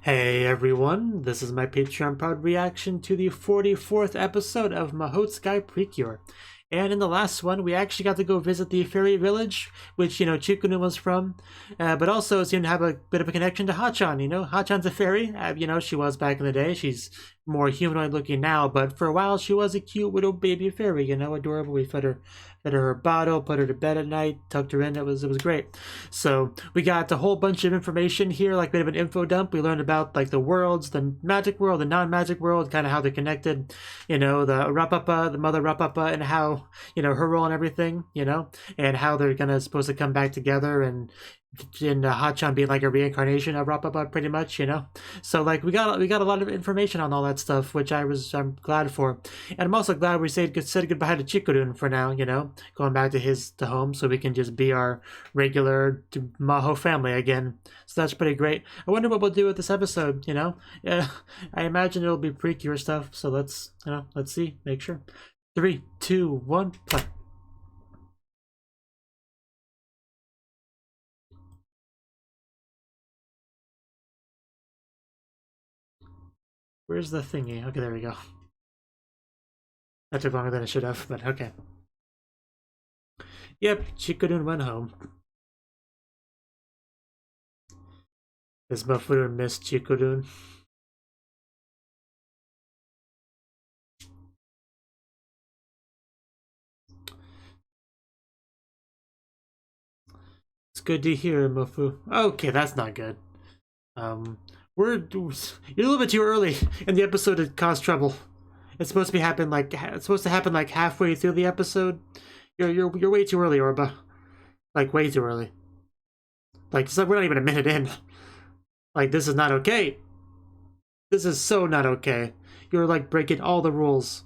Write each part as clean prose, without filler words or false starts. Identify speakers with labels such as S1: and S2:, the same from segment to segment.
S1: Hey everyone, this is my Patreon proud reaction to the 44th episode of Mahoutsukai Precure. And in the last one, we actually got to go visit the fairy village, which, Chikunu was from, but also seemed to have a bit of a connection to Hachan, Hachan's a fairy, she was back in the day. She's more humanoid looking now, but for a while she was a cute little baby fairy, adorable. We fed her a bottle, put her to bed at night, tucked her in. It was great. So we got a whole bunch of information here, like a bit of an info dump. We learned about like the worlds, the magic world, the non-magic world, kind of how they're connected, the Rapapa, the mother Rapapa, and how, her role and everything, and how they're supposed to come back together, and Hachan being like a reincarnation of Rapapa, pretty much, So like we got a lot of information on all that stuff, which I'm glad for, and I'm also glad we said goodbye to Chikurun for now, going back to home, so we can just be our regular Maho family again. So that's pretty great. I wonder what we'll do with this episode. Yeah, I imagine it'll be Precure stuff. So let's see, make sure. 3, 2, 1, play. Where's the thingy? Okay, there we go. That took longer than it should have, but okay. Yep, Chikurun went home. Does Mafuru miss Chikurun? It's good to hear, Mafu. Okay, that's not good. You're a little bit too early in the episode to cause trouble. It's supposed to happen like halfway through the episode. You're way too early, Orba. Like way too early. Like it's like we're not even a minute in. Like this is not okay. This is so not okay. You're like breaking all the rules.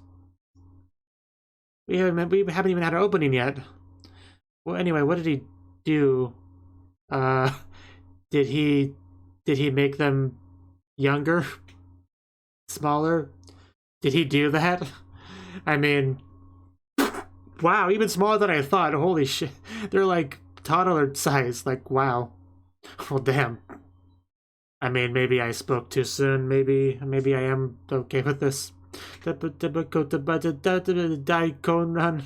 S1: We haven't even had our opening yet. Well, anyway, what did he do? Uh, did he make them younger, smaller? Did he do that? I mean, wow, even smaller than I thought. Holy shit, they're like toddler size. Like wow. Well, damn. I mean, maybe I spoke too soon. Maybe I am okay with this. Daikon run.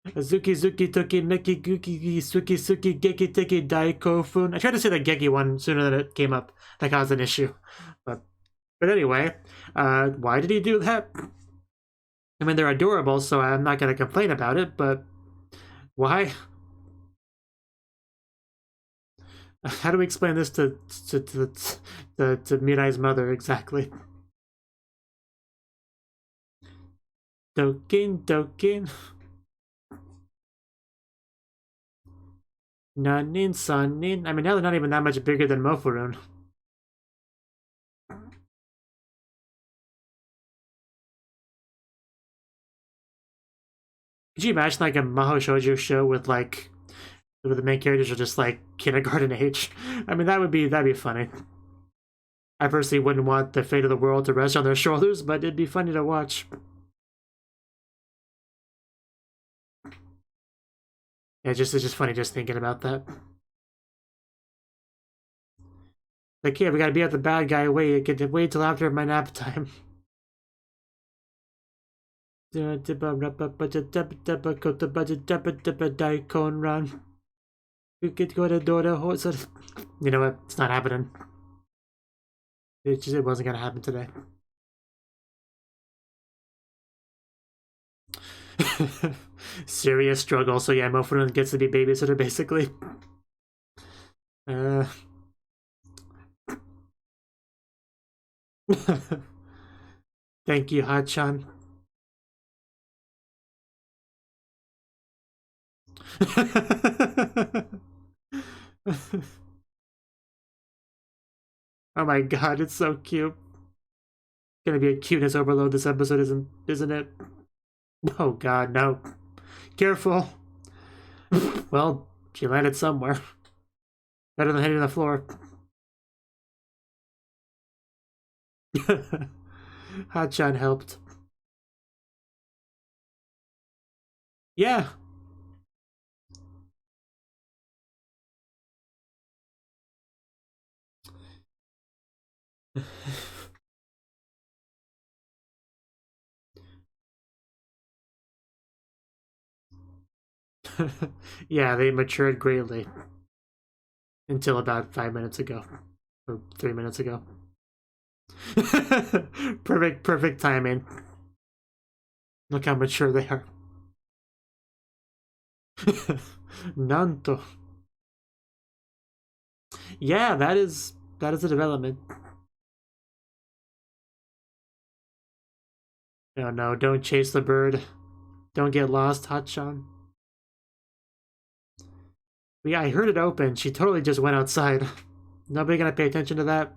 S1: Zuki Toki Neki Guki Suki Geki Teki Daikofun. I tried to say the Geki one sooner than it came up. That caused an issue. But anyway, why did he do that? I mean, they're adorable, so I'm not gonna complain about it, but why? How do we explain this to Mirai's mother exactly? Dokin. Nanin, Sanin. I mean, now they're not even that much bigger than Mofurun. Could you imagine like a Mahou Shoujo show with like where the main characters are just like kindergarten age? I mean, that'd be funny. I personally wouldn't want the fate of the world to rest on their shoulders, but it'd be funny to watch. Yeah, it's just funny just thinking about that. Like, yeah, we gotta be at the bad guy. Wait till after my nap time. Daikon run. You could go to Dora. You know what? It's not happening. It wasn't gonna happen today. Serious struggle. So yeah, Mofurun gets to be babysitter basically. Thank you, Hachan. Oh my god, it's so cute. Gonna be a cuteness overload this episode, isn't it? Oh god, no. Careful. Well, she landed somewhere. Better than hitting the floor. Hachan helped. Yeah. Yeah, they matured greatly until about 5 minutes ago or 3 minutes ago. Perfect timing. Look how mature they are. Nanto. Yeah, that is a development. No, no, don't chase the bird. Don't get lost, Hotchan. Yeah, I heard it open. She totally just went outside. Nobody gonna pay attention to that.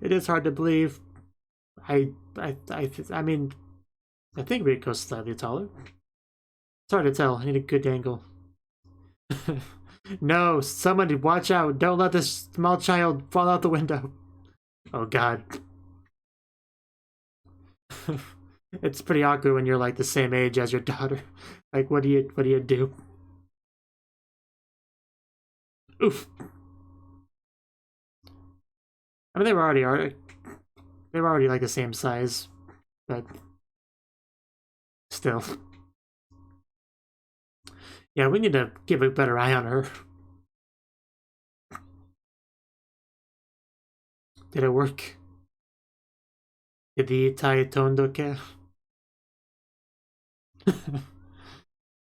S1: It is hard to believe. I mean, I think Rico's slightly taller. It's hard to tell. I need a good angle. No, someone watch out. Don't let this small child fall out the window. Oh god. It's pretty awkward when you're like the same age as your daughter. Like what do you do? Oof. I mean they were already like the same size, but still. Yeah, we need to give a better eye on her. Did it work? Did the Itai Tondoke?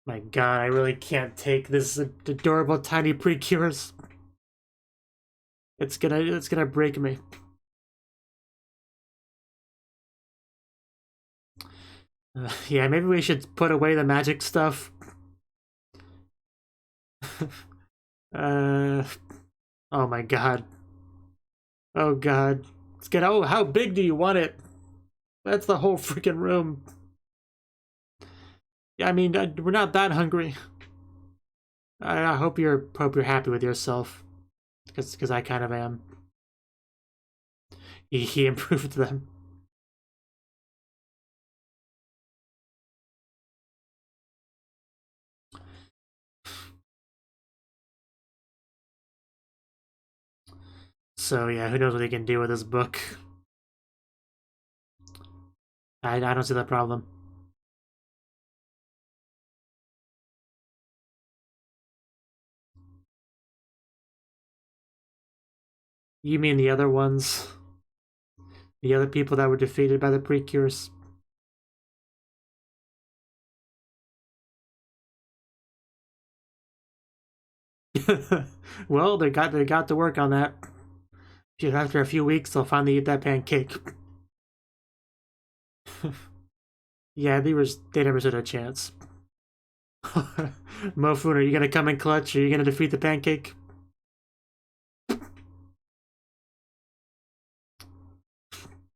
S1: My god, I really can't take this adorable tiny Precures. It's gonna break me. Yeah, maybe we should put away the magic stuff. Oh my god. Oh god. Let's get. Oh, how big do you want it? That's the whole freaking room. Yeah, I mean, we're not that hungry. I hope you're happy with yourself, because I kind of am. He improved them. So yeah, who knows what he can do with this book? I don't see that problem. You mean the other ones? The other people that were defeated by the Precures? Well, they got to work on that. After a few weeks, they'll finally eat that pancake. Yeah, they never stood a chance. Mofun, are you gonna come in clutch? Are you gonna defeat the pancake?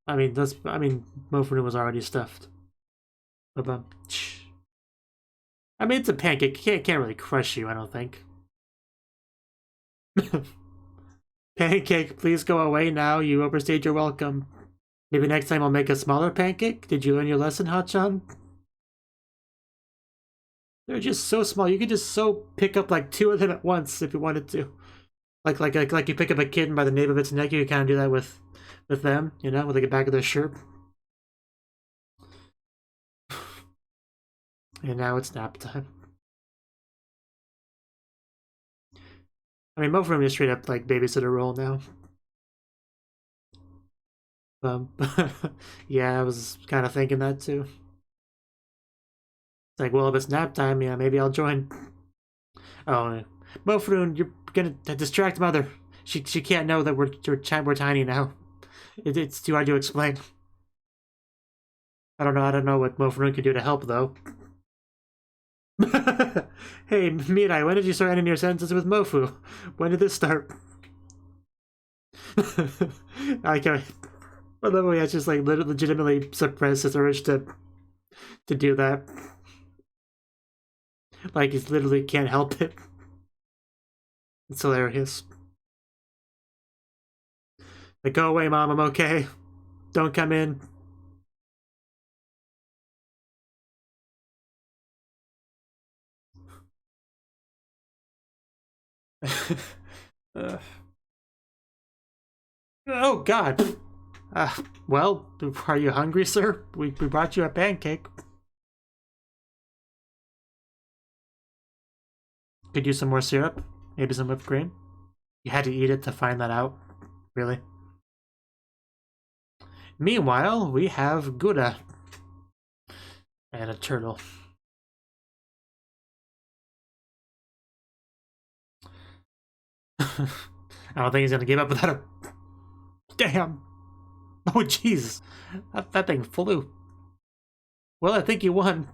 S1: I mean, Mofun was already stuffed. I mean, it's a pancake. Can't really crush you, I don't think. Pancake, please go away now. You overstayed your welcome. Maybe next time I'll make a smaller pancake? Did you learn your lesson, Hotchan? They're just so small. You could just pick up like 2 of them at once if you wanted to. Like you pick up a kitten by the nape of its neck. You kind of do that with them, you know, with like the back of their shirt. And now it's nap time. I mean, most of them just straight up like babysitter role now. Yeah, I was kind of thinking that too. It's like, well, if it's nap time, yeah, maybe I'll join. Oh, Mofrun, you're gonna distract Mother. She can't know that we're tiny now. It's too hard to explain. I don't know what Mofrun could do to help though. Hey, Mirai, when did you start ending your sentences with Mofu? When did this start? I can't. Well, the way I just like legitimately suppress his urge to do that. Like he literally can't help it. It's hilarious. Like, go away, Mom. I'm okay. Don't come in. Oh, God. Well, are you hungry, sir? We brought you a pancake. Could use some more syrup? Maybe some whipped cream? You had to eat it to find that out? Really? Meanwhile, we have Gouda. And a turtle. I don't think he's gonna give up without a... Damn! Oh, jeez. That thing flew. Well, I think he won.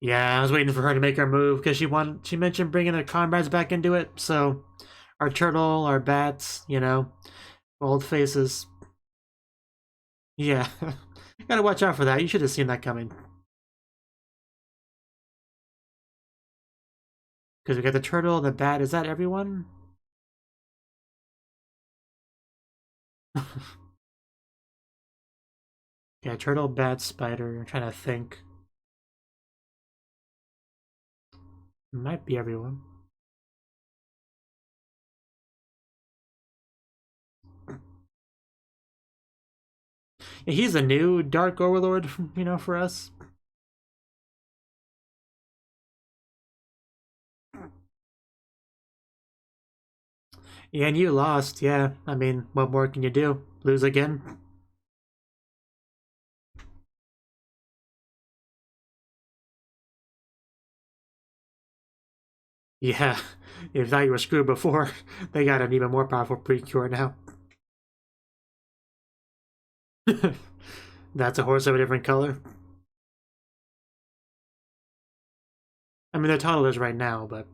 S1: Yeah, I was waiting for her to make her move, because she mentioned bringing her comrades back into it, so... Our turtle, our bats, you know... Old faces. Yeah. Gotta watch out for that. You should have seen that coming. Because we got the turtle, the bat. Is that everyone? Yeah, turtle, bat, spider. I'm trying to think. Might be everyone. Yeah, he's a new Dark Overlord, you know, for us. Yeah, and you lost, yeah. I mean, what more can you do? Lose again? Yeah, if you thought you were screwed before, they got an even more powerful Precure now. That's a horse of a different color. I mean, they're toddlers right now, but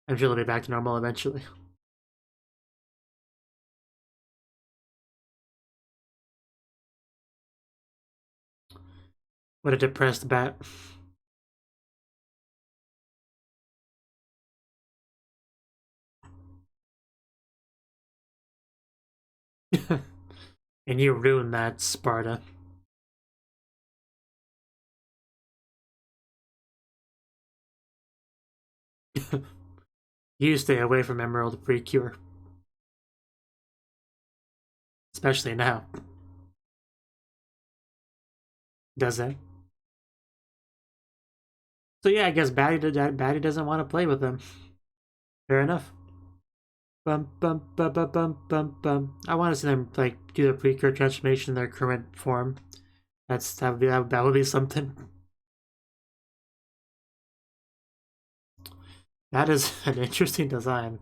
S1: I'm sure they'll be back to normal eventually. What a depressed bat. And you ruined that, Sparta. You stay away from Emerald Precure. Especially now. Does it? So yeah, I guess Batty doesn't want to play with them. Fair enough. Bum bum bum bum bum bum bum. I want to see them like do the Precure transformation in their current form. That would be something. That is an interesting design.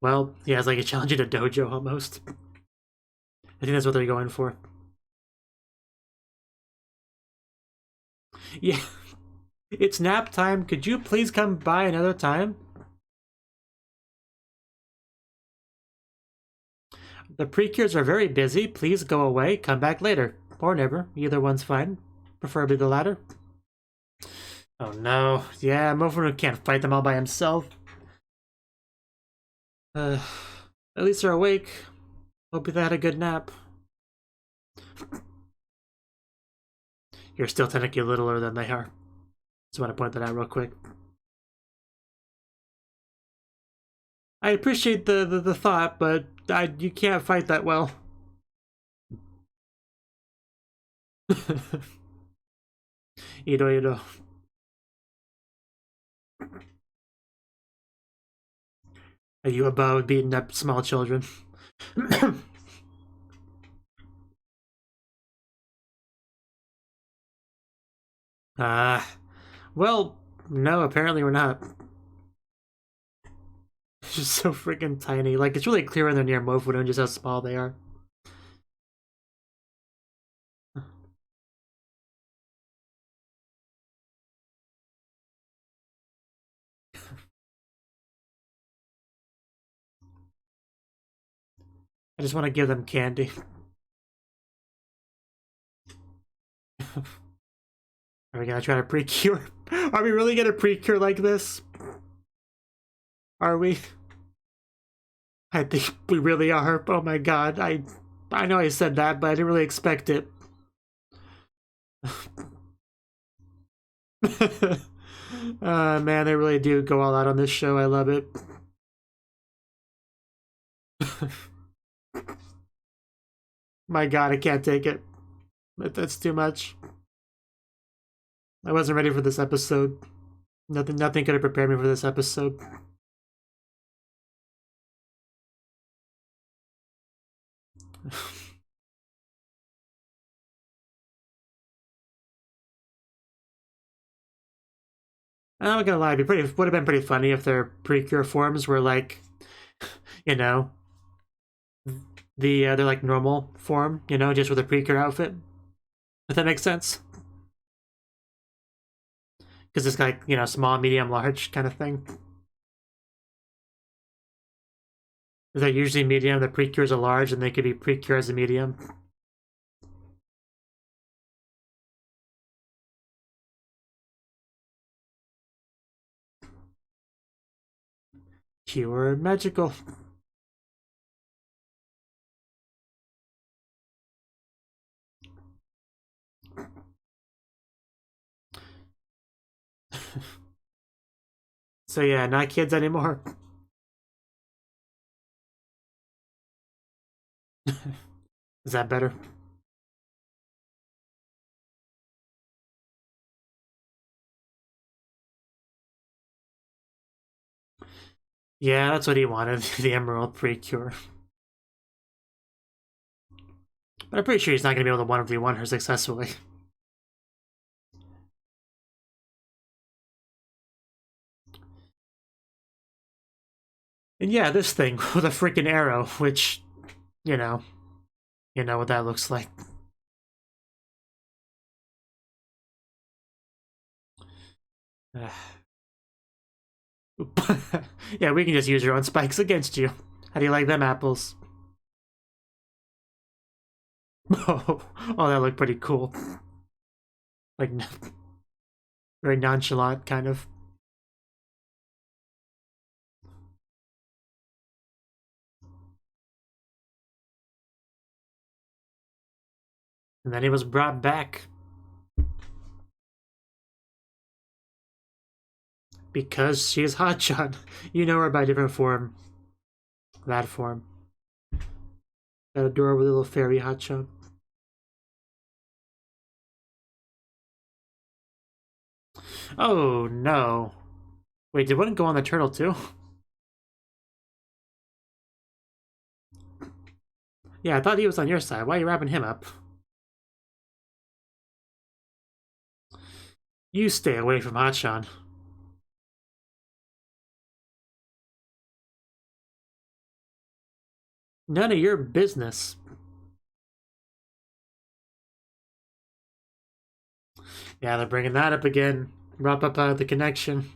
S1: Well, yeah, it's like a challenge in a dojo almost. I think that's what they're going for. Yeah. It's nap time. Could you please come by another time? The Precures are very busy. Please go away. Come back later. Or never. Either one's fine. Preferably the latter. Oh no. Yeah, Mofuru can't fight them all by himself. At least they're awake. Hope they had a good nap. You're still technically littler than they are. Just want to point that out real quick. I appreciate the thought, but you can't fight that well. You know. Are you above beating up small children? Well, no, apparently we're not. It's just so freaking tiny. Like, it's really clear when they're near Mofuru just how small they are. I just want to give them candy. Are we gonna try to Precure? Are we really gonna Precure like this? Are we? I think we really are. Oh my god, I know I said that, but I didn't really expect it. Man, they really do go all out on this show. I love it. My god, I can't take it. That's too much. I wasn't ready for this episode. Nothing could have prepared me for this episode. I'm not gonna lie, would have been pretty funny if their Precure forms were like, you know, they're like normal form, you know, just with a Precure outfit. If that makes sense. Because it's like, you know, small, medium, large kind of thing. They're usually medium, the Precures are large, and they could be Precure as a medium. Pure magical. So yeah, not kids anymore. Is that better? Yeah, that's what he wanted, the Emerald Precure. But I'm pretty sure he's not going to be able to 1v1 her successfully. And yeah, this thing with a freaking arrow, which, you know what that looks like. Yeah, we can just use your own spikes against you. How do you like them apples? Oh, that looked pretty cool. Like, very nonchalant, kind of. And then he was brought back. Because she is Hotshot. You know her by different form. That form. That adorable little fairy Hotshot. Oh, no. Wait, did one go on the turtle, too? Yeah, I thought he was on your side. Why are you wrapping him up? You stay away from Hotshot. None of your business. Yeah, they're bringing that up again. Wrap up the connection.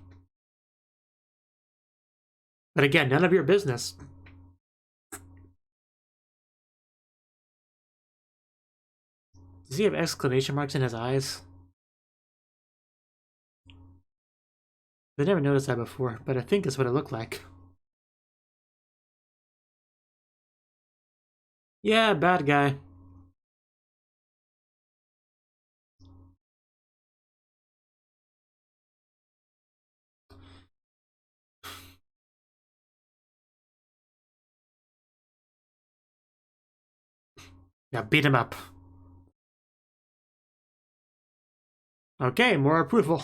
S1: But again, none of your business. Does he have exclamation marks in his eyes? I never noticed that before, but I think that's what it looked like. Yeah, bad guy. Now beat him up. Okay, more approval.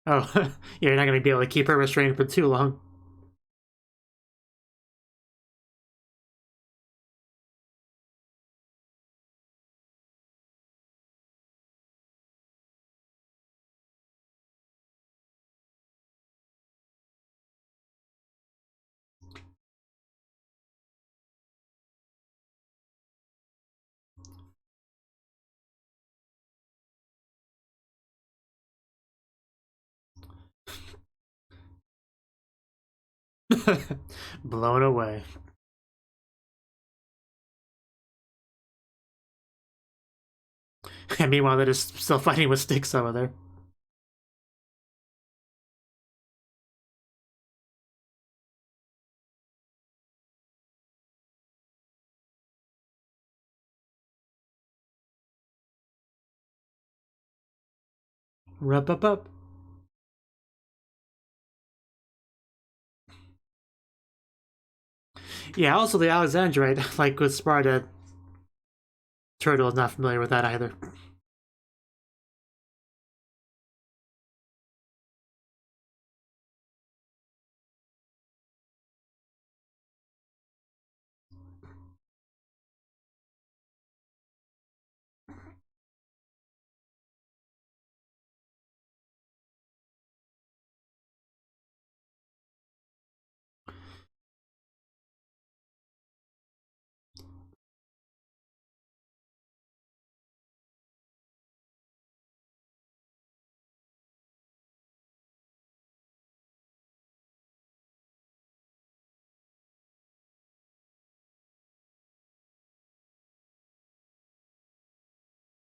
S1: Oh, you're not going to be able to keep her restrained for too long. Blown away. And meanwhile, they're just still fighting with sticks over there. Rup up up. Yeah, also the Alexandrite, like with Sparta, Turtle is not familiar with that either.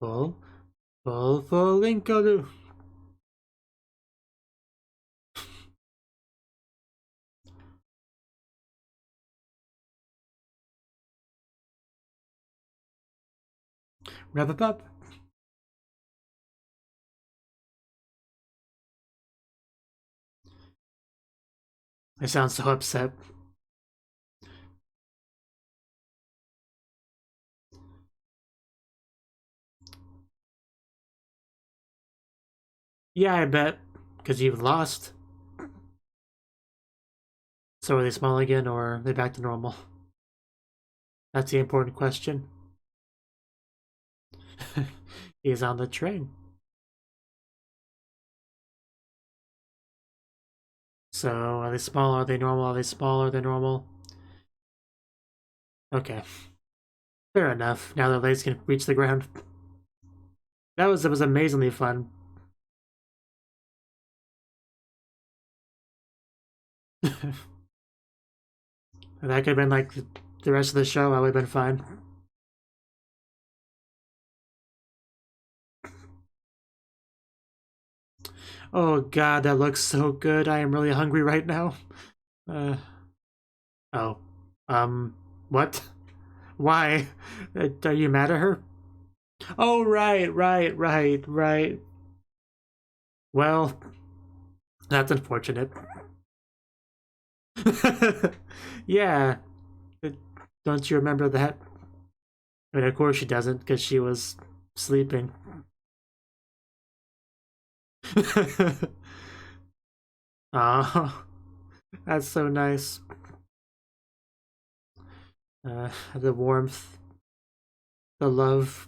S1: Full Linkalu. Wrap it up. I sound so upset. Yeah, I bet. Because you've lost. So are they small again, or are they back to normal? That's the important question. He's on the train. So, are they small? Are they normal? Are they small? Are they normal? Okay. Fair enough. Now their legs can reach the ground. It was amazingly fun. That could have been like the rest of the show. I would have been fine. Oh god, that looks so good. I am really hungry right now. Oh. What? Why? Are you mad at her? Oh, right. Well, that's unfortunate. Yeah. Don't you remember that? I mean, of course she doesn't, because she was sleeping. Oh, that's so nice. The warmth, the love,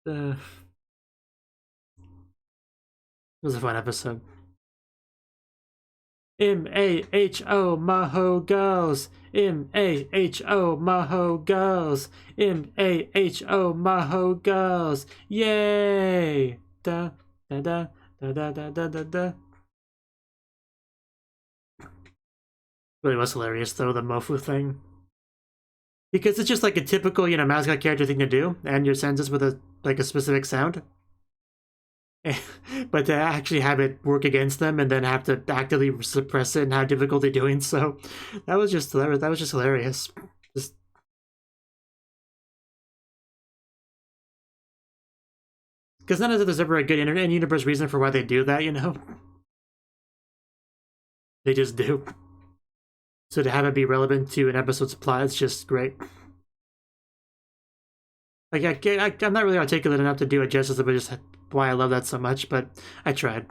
S1: it was a fun episode. M-A-H-O Maho girls. M-A-H-O Maho girls. M-A-H-O Maho girls. Yay! Da da da da da da da da da. Really was hilarious though, the Mofu thing. Because it's just like a typical, mascot character thing to do, and your sentences with a specific sound. But to actually have it work against them and then have to actively suppress it and have difficulty doing so, that was just hilarious. Because none of there's ever a good in-universe reason for why they do that, They just do. So to have it be relevant to an episode's plot, it's just great. Like, I'm not really articulate enough to do it justice, but just why I love that so much, but I tried.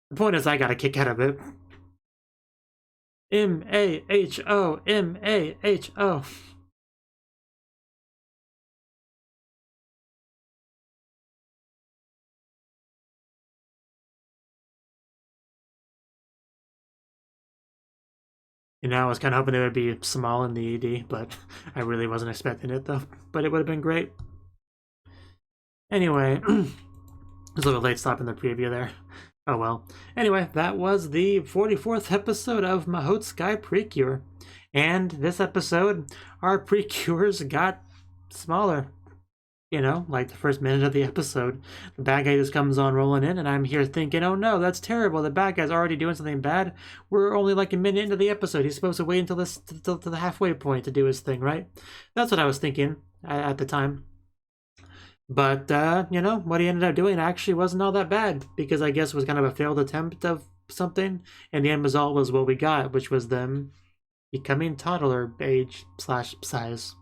S1: The point is, I got a kick out of it. M-A-H-O, M-A-H-O. I was kind of hoping it would be small in the ED, but I really wasn't expecting it, though. But it would have been great. Anyway, it was a little late stopping the preview there. Oh well. Anyway, that was the 44th episode of Mahoutsukai Precure. And this episode, our Precures got smaller. You know, like the first minute of the episode, the bad guy just comes on rolling in, and I'm here thinking, oh no, that's terrible. The bad guy's already doing something bad. We're only like a minute into the episode. He's supposed to wait until this to the halfway point to do his thing, right? That's what I was thinking at the time. But you know, what he ended up doing actually wasn't all that bad, because I guess it was kind of a failed attempt of something, and the end result was what we got, which was them becoming toddler age / size.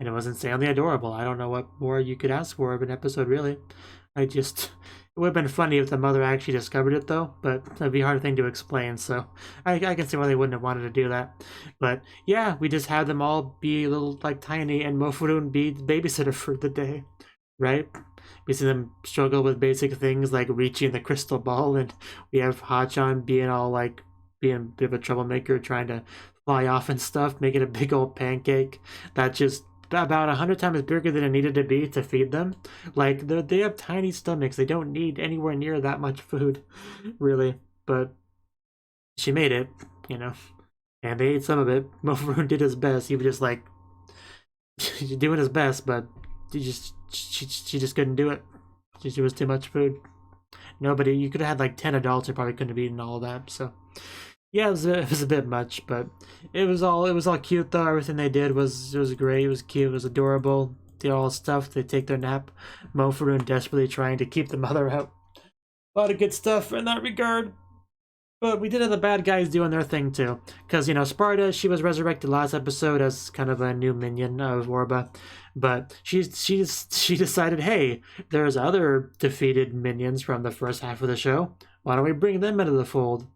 S1: And it was insanely adorable. I don't know what more you could ask for of an episode, really. It would have been funny if the mother actually discovered it, though, but it'd be a hard thing to explain, so I can see why they wouldn't have wanted to do that. But yeah, we just had them all be a little, like, tiny, and Mofurun be the babysitter for the day, right? We see them struggle with basic things like reaching the crystal ball, and we have Hachan being all, like, being a bit of a troublemaker, trying to fly off and stuff, making a big old pancake that just about 100 times bigger than it needed to be to feed them. Like, they have tiny stomachs. They don't need anywhere near that much food, really. But she made it, you know, and they ate some of it. Mofurun did his best. He was just like doing his best, but she just couldn't do it. She was too much food. Nobody. You could have had like 10 adults who probably couldn't have eaten all of that. So yeah, it was a bit much, but it was all cute though. Everything they did was great. It was cute. It was adorable. They all stuffed. They take their nap. Mofurun desperately trying to keep the mother out. A lot of good stuff in that regard. But we did have the bad guys doing their thing too, because you know Sparta, she was resurrected last episode as kind of a new minion of Orba, but she decided, hey, there's other defeated minions from the first half of the show. Why don't we bring them into the fold?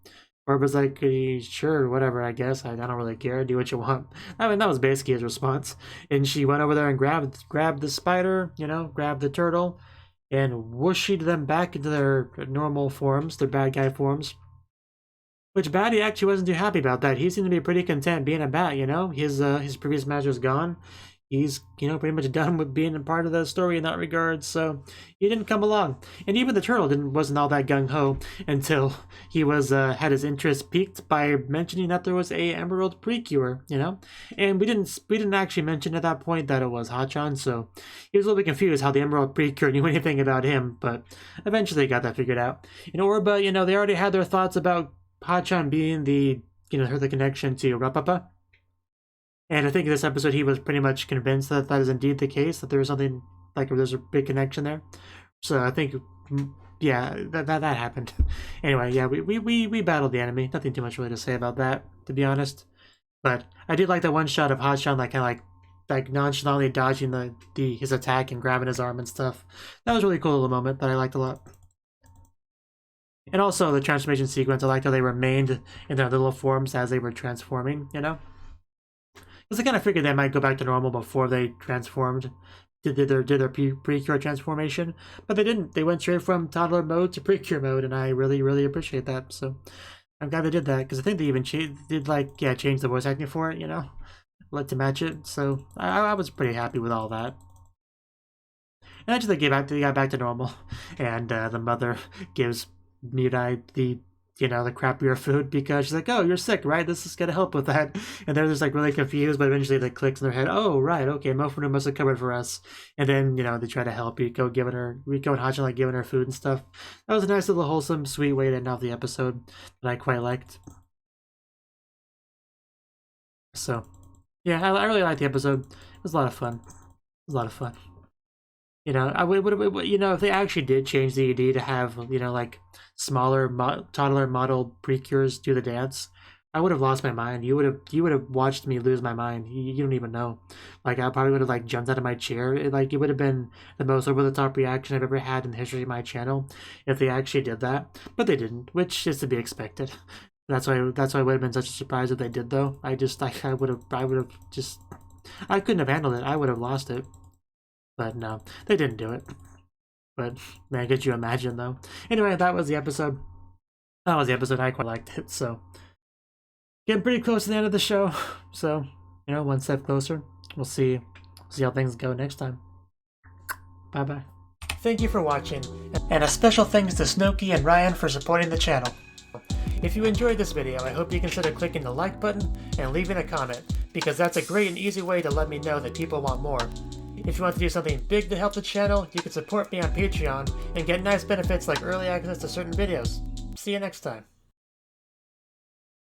S1: Orba's like, sure, whatever, I guess. I don't really care. Do what you want. I mean, that was basically his response. And she went over there and grabbed the spider, you know, grabbed the turtle, and whooshed them back into their normal forms, their bad guy forms. Which Batty actually wasn't too happy about that. He seemed to be pretty content being a bat, you know? His previous master's gone. He's, you know, pretty much done with being a part of the story in that regard, so he didn't come along. And even the turtle wasn't all that gung-ho until he was had his interest piqued by mentioning that there was a Emerald Precure, you know? And we didn't actually mention at that point that it was Hachan, so he was a little bit confused how the Emerald Precure knew anything about him, but eventually got that figured out. In Orba, you know, they already had their thoughts about Hachan being the, you know, the connection to Rapapa. And I think in this episode he was pretty much convinced that that is indeed the case, that there was something, like there's a big connection there. So I think, yeah, that happened. Anyway, yeah, we battled the enemy. Nothing too much really to say about that, to be honest. But I did like that one shot of Hachan, like, kind of like nonchalantly dodging his attack and grabbing his arm and stuff. That was a really cool little moment that I liked a lot. And also the transformation sequence, I liked how they remained in their little forms as they were transforming, you know? Because I kind of figured they might go back to normal before they transformed, did their Precure transformation, but they didn't. They went straight from toddler mode to Precure mode, and I really, really appreciate that. So I'm glad they did that, because I think they even change the voice acting for it, you know, to match it. So I was pretty happy with all that. And actually they got back to normal, and the mother gives Mirai the crappier food because she's like, oh, you're sick, right? This is gonna help with that. And they're just like really confused, but eventually they clicks in their head, oh, right, okay, Mofurun must have covered for us. And then, you know, they try to help Rico and Hachan, like, giving her food and stuff. That was a nice little wholesome, sweet way to end off the episode that I quite liked. So, yeah, I really liked the episode. It was a lot of fun. You know, I would you know, if they actually did change the ED to have, you know, like smaller toddler modeled Precures do the dance, I would have lost my mind. You would have watched me lose my mind. You don't even know. Like, I probably would have like jumped out of my chair. It would have been the most over the top reaction I've ever had in the history of my channel if they actually did that. But they didn't, which is to be expected. That's why it would have been such a surprise if they did, though. I couldn't have handled it. I would have lost it. But no, they didn't do it. But man, could you imagine, though? Anyway, that was the episode. I quite liked it. So getting pretty close to the end of the show. So, you know, one step closer. We'll see how things go next time. Bye bye. Thank you for watching, and a special thanks to Cnouki and Ryan for supporting the channel. If you enjoyed this video, I hope you consider clicking the like button and leaving a comment, because that's a great and easy way to let me know that people want more. If you want to do something big to help the channel, you can support me on Patreon and get nice benefits like early access to certain videos. See you next time.